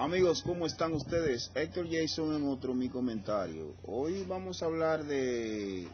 Amigos, ¿cómo están ustedes? Héctor Jason en otro mi comentario. Hoy vamos a hablar de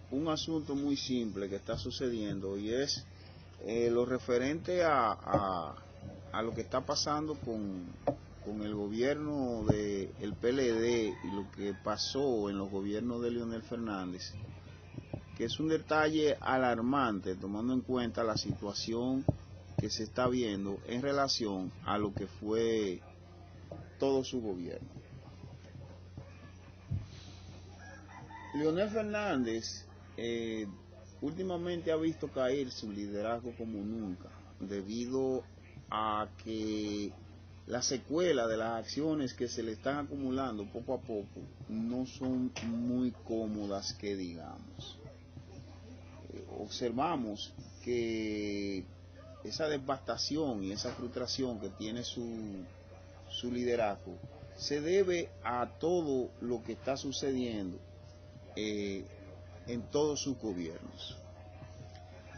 un asunto muy simple que está sucediendo y es lo referente a lo que está pasando con el gobierno del PLD y lo que pasó en los gobiernos de Leonel Fernández, que es un detalle alarmante tomando en cuenta la situación que se está viendo en relación a lo que fue todo su gobierno. Leonel Fernández últimamente ha visto caer su liderazgo como nunca, debido a que la secuela de las acciones que se le están acumulando poco a poco no son muy cómodas, que digamos. Observamos que esa devastación y esa frustración que tiene su liderazgo se debe a todo lo que está sucediendo en todos sus gobiernos.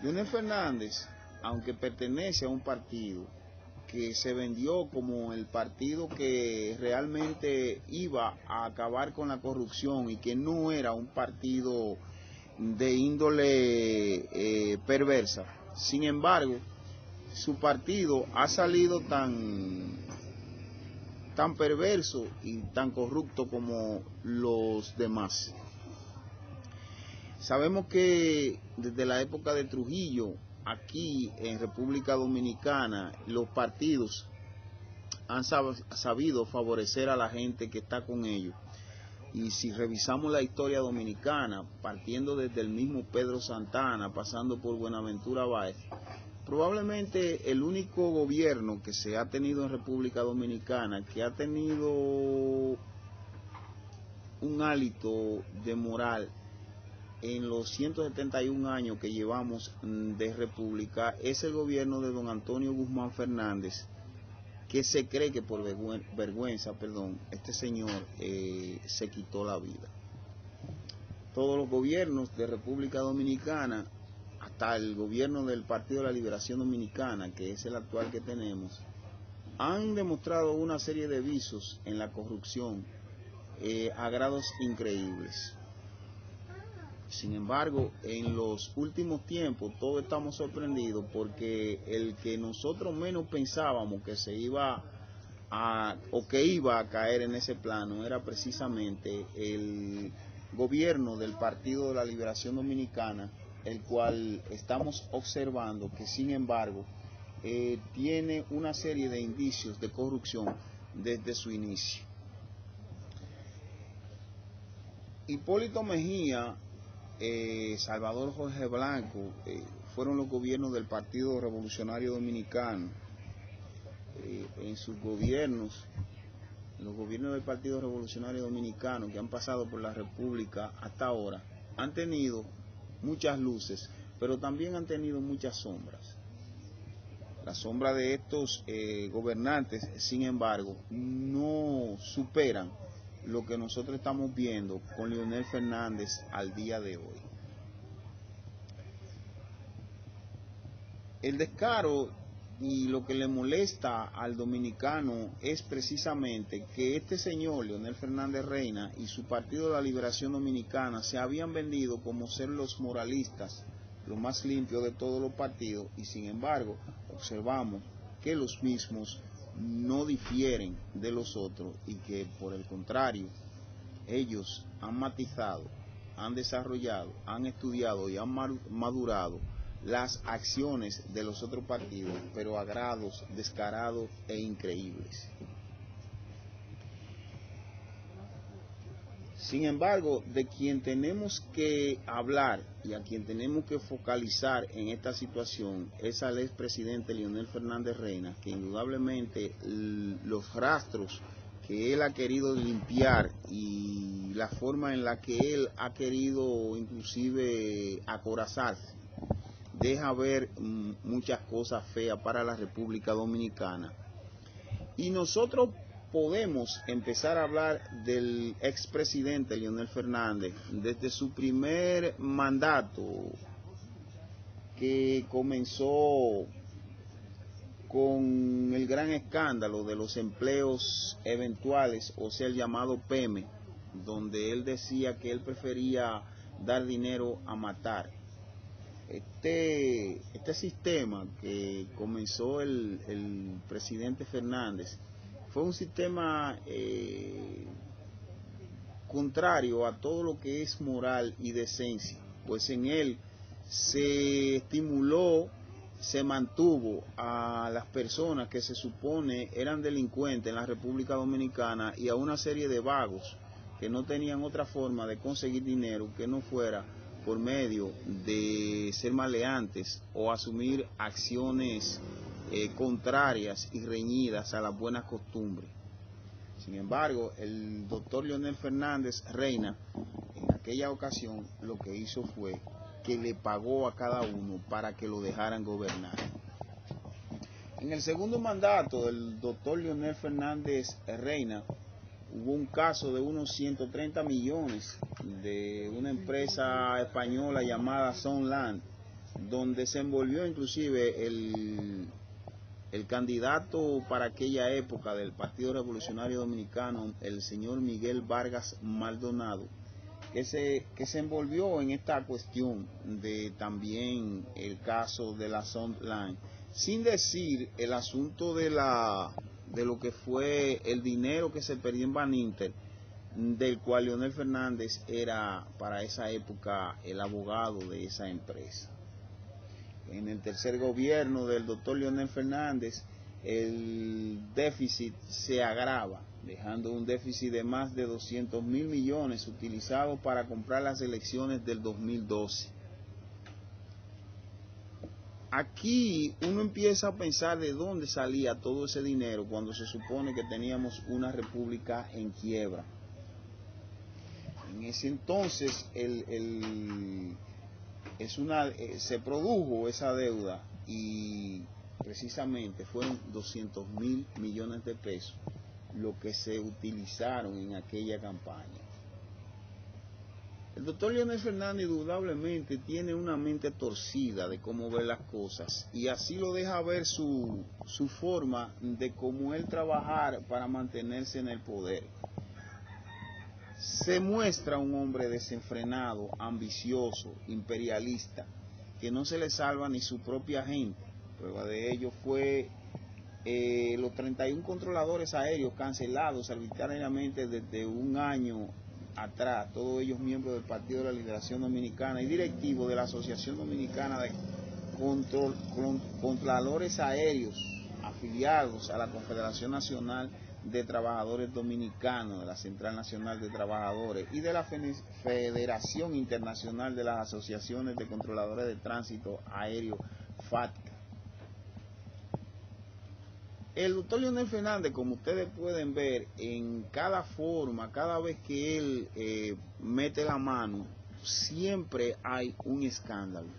Leonel Fernández, aunque pertenece a un partido que se vendió como el partido que realmente iba a acabar con la corrupción y que no era un partido de índole perversa, sin embargo, su partido ha salido tan perverso y tan corrupto como los demás. Sabemos que desde la época de Trujillo, aquí en República Dominicana, los partidos han sabido favorecer a la gente que está con ellos. Y si revisamos la historia dominicana, partiendo desde el mismo Pedro Santana, pasando por Buenaventura Báez, probablemente el único gobierno que se ha tenido en República Dominicana que ha tenido un hálito de moral en los 171 años que llevamos de República es el gobierno de don Antonio Guzmán Fernández, que se cree que por vergüenza, este señor se quitó la vida. Todos los gobiernos de República Dominicana, hasta el gobierno del Partido de la Liberación Dominicana, que es el actual que tenemos, han demostrado una serie de vicios en la corrupción a grados increíbles. Sin embargo, en los últimos tiempos todos estamos sorprendidos porque el que nosotros menos pensábamos que se iba que iba a caer en ese plano era precisamente el gobierno del Partido de la Liberación Dominicana, el cual estamos observando que sin embargo tiene una serie de indicios de corrupción desde su inicio. Hipólito Mejía, Salvador Jorge Blanco, fueron los gobiernos del Partido Revolucionario Dominicano. En sus gobiernos, los gobiernos del Partido Revolucionario Dominicano que han pasado por la República hasta ahora, han tenido muchas luces, pero también han tenido muchas sombras. Las sombras de estos gobernantes, sin embargo, no superan lo que nosotros estamos viendo con Leonel Fernández al día de hoy. El descaro y lo que le molesta al dominicano es precisamente que este señor, Leonel Fernández Reina, y su Partido de la Liberación Dominicana se habían vendido como ser los moralistas, lo más limpio de todos los partidos, y sin embargo observamos que los mismos no difieren de los otros y que por el contrario ellos han matizado, han desarrollado, han estudiado y han madurado las acciones de los otros partidos, pero a grados descarados e increíbles. Sin embargo, de quien tenemos que hablar y a quien tenemos que focalizar en esta situación es al expresidente Leonel Fernández Reina, que indudablemente los rastros que él ha querido limpiar y la forma en la que él ha querido inclusive acorazarse, deja ver muchas cosas feas para la República Dominicana. Y nosotros podemos empezar a hablar del expresidente Leonel Fernández desde su primer mandato, que comenzó con el el gran escándalo de los empleos eventuales, o sea, el llamado PEME, donde él decía que él prefería dar dinero a matar. Este sistema que comenzó el presidente Fernández fue un sistema contrario a todo lo que es moral y decencia, pues en él se estimuló, se mantuvo a las personas que se supone eran delincuentes en la República Dominicana y a una serie de vagos que no tenían otra forma de conseguir dinero que no fuera por medio de ser maleantes o asumir acciones contrarias y reñidas a las buenas costumbres. Sin embargo, el doctor Leonel Fernández Reina, en aquella ocasión, lo que hizo fue que le pagó a cada uno para que lo dejaran gobernar. En el segundo mandato del doctor Leonel Fernández Reina, hubo un caso de unos 130 millones de una empresa española llamada Sunland, donde se envolvió inclusive el candidato para aquella época del Partido Revolucionario Dominicano, el señor Miguel Vargas Maldonado, que se envolvió en esta cuestión de también el caso de la Sunland, sin decir el asunto de lo que fue el dinero que se perdió en Baninter, del cual Leonel Fernández era para esa época el abogado de esa empresa. En el tercer gobierno del doctor Leonel Fernández, el déficit se agrava, dejando un déficit de más de 200 mil millones utilizados para comprar las elecciones del 2012. Aquí uno empieza a pensar de dónde salía todo ese dinero cuando se supone que teníamos una república en quiebra. En ese entonces se produjo esa deuda y precisamente fueron 200 mil millones de pesos lo que se utilizaron en aquella campaña. El doctor Leonel Fernández indudablemente tiene una mente torcida de cómo ver las cosas y así lo deja ver su forma de cómo él trabajar para mantenerse en el poder. Se muestra un hombre desenfrenado, ambicioso, imperialista, que no se le salva ni su propia gente. Prueba de ello fue los 31 controladores aéreos cancelados arbitrariamente desde un año atrás, todos ellos miembros del Partido de la Liberación Dominicana y directivos de la Asociación Dominicana de Controladores Aéreos, afiliados a la Confederación Nacional de Trabajadores Dominicanos, de la Central Nacional de Trabajadores y de la Federación Internacional de las Asociaciones de Controladores de Tránsito Aéreo, FATCA. El doctor Leonel Fernández, como ustedes pueden ver, en cada forma, cada vez que él mete la mano, siempre hay un escándalo.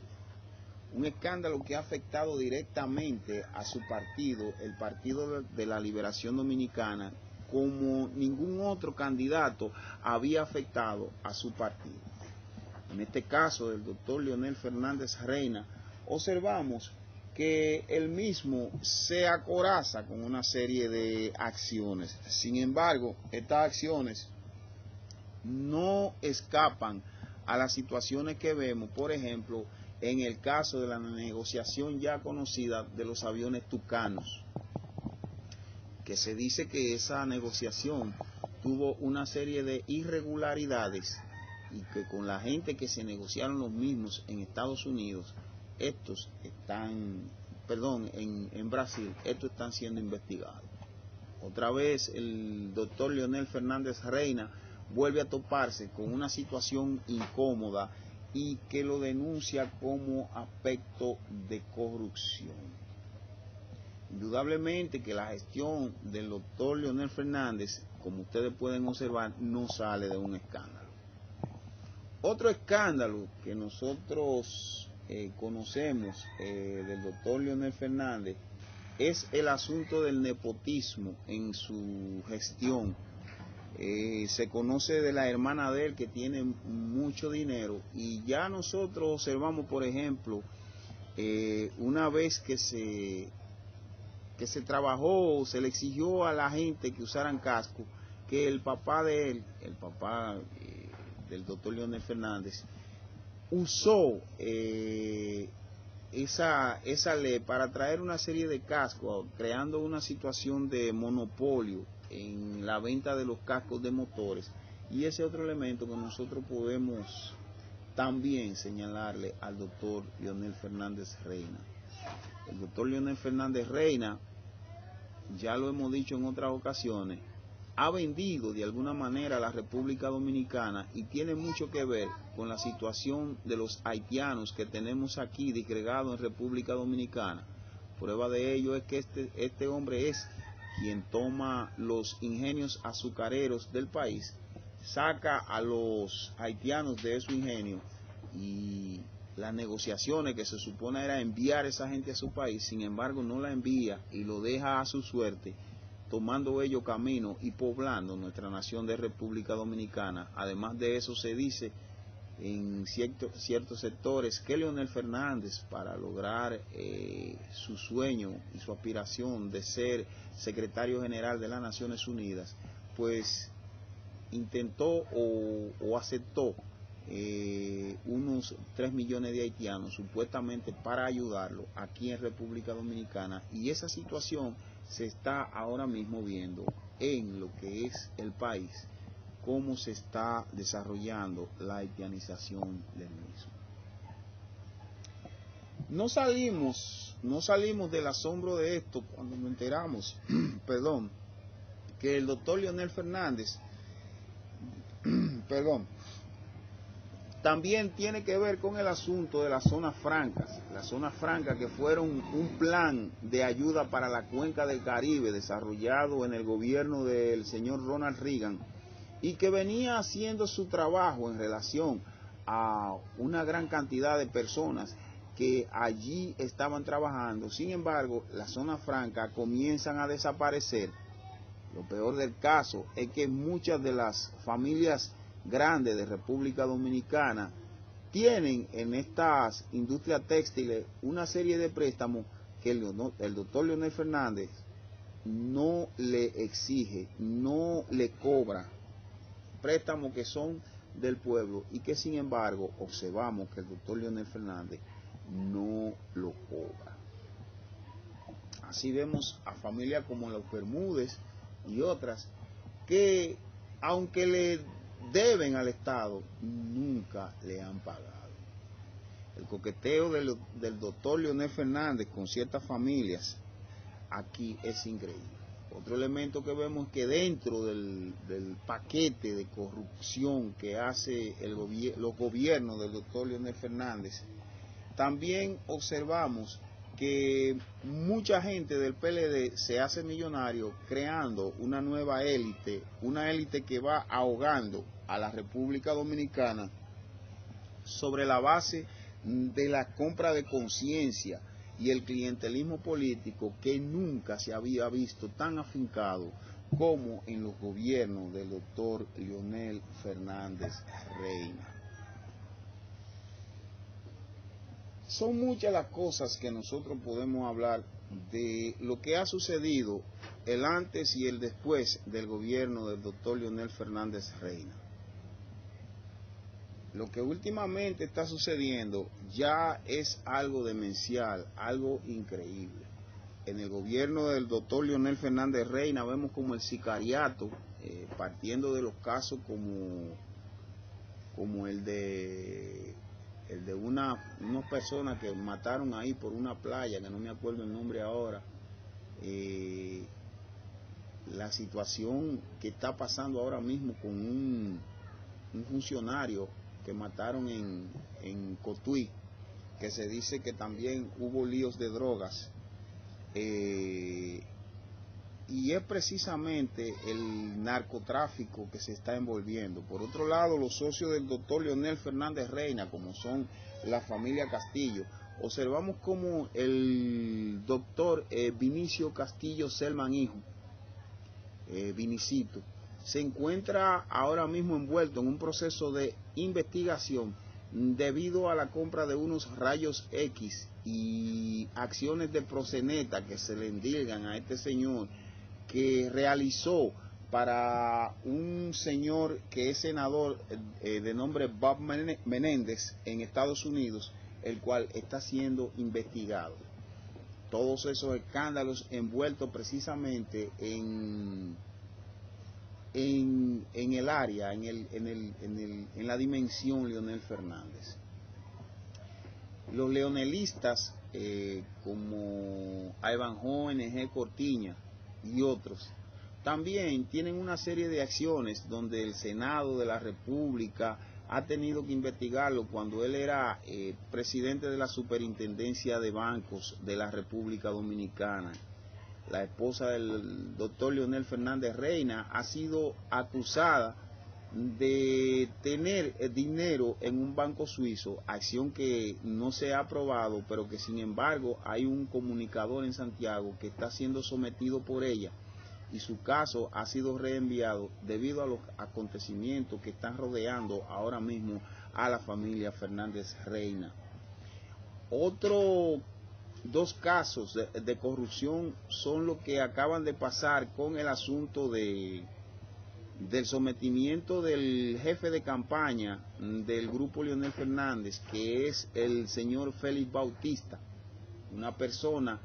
Un escándalo que ha afectado directamente a su partido, el Partido de la Liberación Dominicana, como ningún otro candidato había afectado a su partido. En este caso del doctor Leonel Fernández Reina, observamos que él mismo se acoraza con una serie de acciones. Sin embargo, estas acciones no escapan a las situaciones que vemos, por ejemplo, en el caso de la negociación ya conocida de los aviones Tucanos, que se dice que esa negociación tuvo una serie de irregularidades y que con la gente que se negociaron los mismos en Estados Unidos, en Brasil, estos están siendo investigados. Otra vez el doctor Leonel Fernández Reina vuelve a toparse con una situación incómoda y que lo denuncia como aspecto de corrupción. Indudablemente que la gestión del doctor Leonel Fernández, como ustedes pueden observar, no sale de un escándalo. Otro escándalo que nosotros conocemos del doctor Leonel Fernández es el asunto del nepotismo en su gestión. Se conoce de la hermana de él que tiene mucho dinero y ya nosotros observamos, por ejemplo, una vez que se que se trabajó, se le exigió a la gente que usaran casco, que el papá de él, el papá del doctor Leonel Fernández, usó esa ley para traer una serie de cascos, creando una situación de monopolio en la venta de los cascos de motores. Y ese otro elemento que nosotros podemos también señalarle al doctor Leonel Fernández Reina. El doctor Leonel Fernández Reina, ya lo hemos dicho en otras ocasiones, ha vendido de alguna manera a la República Dominicana y tiene mucho que ver con la situación de los haitianos que tenemos aquí disgregados en República Dominicana. Prueba de ello es que este hombre es quien toma los ingenios azucareros del país, saca a los haitianos de su ingenio y las negociaciones que se supone era enviar a esa gente a su país, sin embargo no la envía y lo deja a su suerte, tomando ellos camino y poblando nuestra nación de República Dominicana. Además de eso, se dice en ciertos sectores que Leonel Fernández, para lograr su sueño y su aspiración de ser secretario general de las Naciones Unidas, pues intentó o aceptó unos 3 millones de haitianos supuestamente para ayudarlo aquí en República Dominicana, y esa situación se está ahora mismo viendo en lo que es el país, cómo se está desarrollando la haitianización del mismo. No salimos del asombro de esto cuando nos enteramos, perdón, que el doctor Leonel Fernández, también tiene que ver con el asunto de las zonas francas. Las zonas francas que fueron un plan de ayuda para la cuenca del Caribe desarrollado en el gobierno del señor Ronald Reagan y que venía haciendo su trabajo en relación a una gran cantidad de personas que allí estaban trabajando. Sin embargo, las zonas francas comienzan a desaparecer. Lo peor del caso es que muchas de las familias grandes de República Dominicana tienen en estas industrias textiles una serie de préstamos que el doctor Leonel Fernández no le exige, no le cobra, préstamos que son del pueblo y que sin embargo observamos que el doctor Leonel Fernández no lo cobra. Así vemos a familias como los Bermúdez y otras que, aunque le deben al Estado, nunca le han pagado. El coqueteo del doctor Leonel Fernández con ciertas familias aquí es increíble. Otro elemento que vemos es que dentro del paquete de corrupción que hace los gobiernos del doctor Leonel Fernández, también observamos que mucha gente del PLD se hace millonario creando una nueva élite, una élite que va ahogando a la República Dominicana sobre la base de la compra de conciencia y el clientelismo político que nunca se había visto tan afincado como en los gobiernos del doctor Leonel Fernández Reina. Son muchas las cosas que nosotros podemos hablar de lo que ha sucedido el antes y el después del gobierno del doctor Leonel Fernández Reina. Lo que últimamente está sucediendo ya es algo demencial, algo increíble. En el gobierno del doctor Leonel Fernández Reina vemos como el sicariato, partiendo de los casos como el de unas personas que mataron ahí por una playa, que no me acuerdo el nombre ahora, la situación que está pasando ahora mismo con un funcionario que mataron en Cotuí, que se dice que también hubo líos de drogas, y es precisamente el narcotráfico que se está envolviendo. Por otro lado, los socios del doctor Leonel Fernández Reina, como son la familia Castillo, observamos como el doctor Vinicio Castillo Selman hijo, Vinicito, se encuentra ahora mismo envuelto en un proceso de investigación debido a la compra de unos rayos X y acciones de proxeneta que se le endilgan a este señor, que realizó para un señor que es senador de nombre Bob Menéndez en Estados Unidos, el cual está siendo investigado. Todos esos escándalos envueltos precisamente en el área, en la dimensión Leonel Fernández. Los leonelistas como Ivanhoe NG Cortiña y otros también tienen una serie de acciones donde el Senado de la República ha tenido que investigarlo cuando él era presidente de la Superintendencia de Bancos de la República Dominicana. La esposa del doctor Leonel Fernández Reina ha sido acusada de tener dinero en un banco suizo, acción que no se ha aprobado, pero que sin embargo hay un comunicador en Santiago que está siendo sometido por ella y su caso ha sido reenviado debido a los acontecimientos que están rodeando ahora mismo a la familia Fernández Reina. Otros dos casos de corrupción son los que acaban de pasar con el asunto del sometimiento del jefe de campaña del grupo Leonel Fernández, que es el señor Félix Bautista, una persona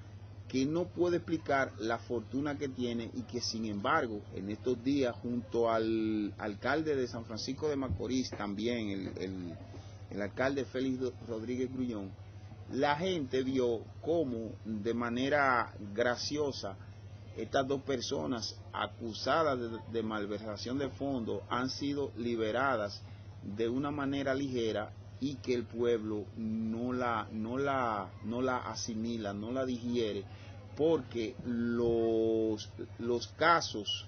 que no puede explicar la fortuna que tiene y que sin embargo en estos días junto al alcalde de San Francisco de Macorís, también el alcalde Félix Rodríguez Grullón, la gente vio cómo de manera graciosa estas dos personas acusadas de malversación de fondos han sido liberadas de una manera ligera y que el pueblo no la asimila, no la digiere, porque los casos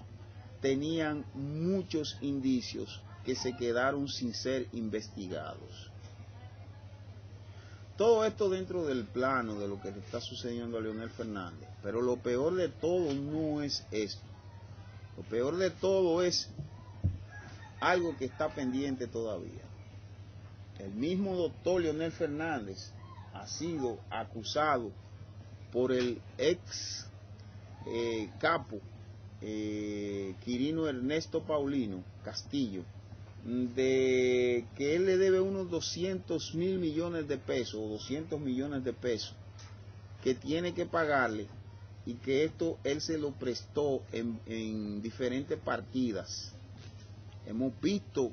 tenían muchos indicios que se quedaron sin ser investigados. Todo esto dentro del plano de lo que le está sucediendo a Leonel Fernández, pero lo peor de todo no es esto. Lo peor de todo es algo que está pendiente todavía. El mismo doctor Leonel Fernández ha sido acusado por el ex capo Quirino Ernesto Paulino Castillo, de que él le debe unos 200 mil millones de pesos o 200 millones de pesos que tiene que pagarle, y que esto él se lo prestó en diferentes partidas. Hemos visto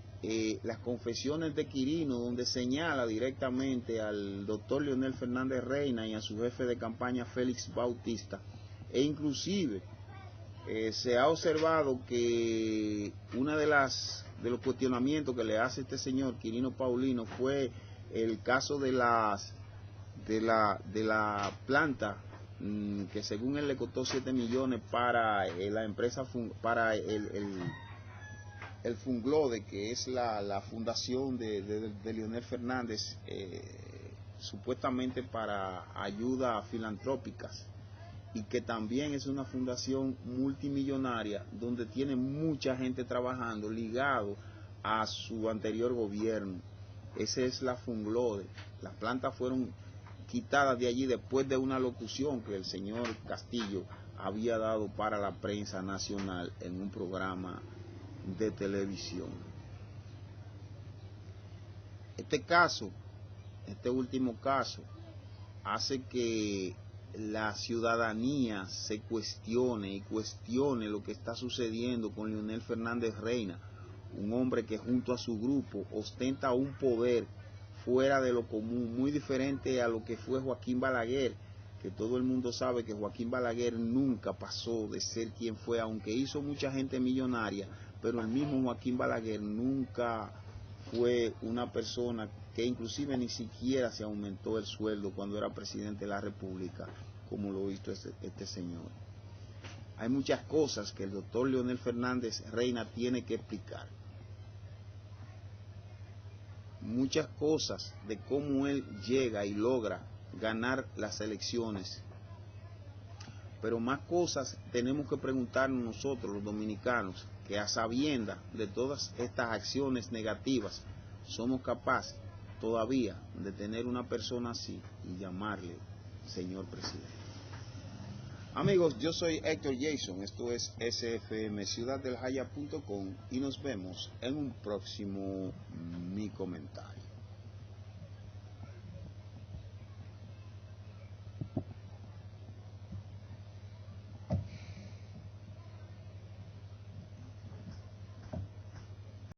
las confesiones de Quirino, donde señala directamente al doctor Leonel Fernández Reina y a su jefe de campaña Félix Bautista, e inclusive se ha observado que una de los cuestionamientos que le hace este señor Quirino Paulino fue el caso de la planta que según él le costó 7 millones para la empresa, para el Funglode, que es la fundación de Leonel Fernández, supuestamente para ayudas filantrópicas, y que también es una fundación multimillonaria donde tiene mucha gente trabajando ligado a su anterior gobierno. Esa es la Funglode. Las plantas fueron quitadas de allí después de una locución que el señor Castillo había dado para la prensa nacional en un programa de televisión. Este último caso, hace que la ciudadanía se cuestione lo que está sucediendo con Leonel Fernández Reina, un hombre que junto a su grupo ostenta un poder fuera de lo común, muy diferente a lo que fue Joaquín Balaguer, que todo el mundo sabe que Joaquín Balaguer nunca pasó de ser quien fue, aunque hizo mucha gente millonaria, pero el mismo Joaquín Balaguer nunca fue una persona que inclusive ni siquiera se aumentó el sueldo cuando era presidente de la República, como lo hizo este señor. Hay muchas cosas que el doctor Leonel Fernández Reina tiene que explicar. Muchas cosas de cómo él llega y logra ganar las elecciones. Pero más cosas tenemos que preguntarnos nosotros, los dominicanos, que a sabiendas de todas estas acciones negativas, somos capaces todavía de tener una persona así y llamarle señor presidente. Amigos, yo soy Héctor Jason, esto es SFM Ciudad del Jaya.com y nos vemos en un próximo Mi Comentario.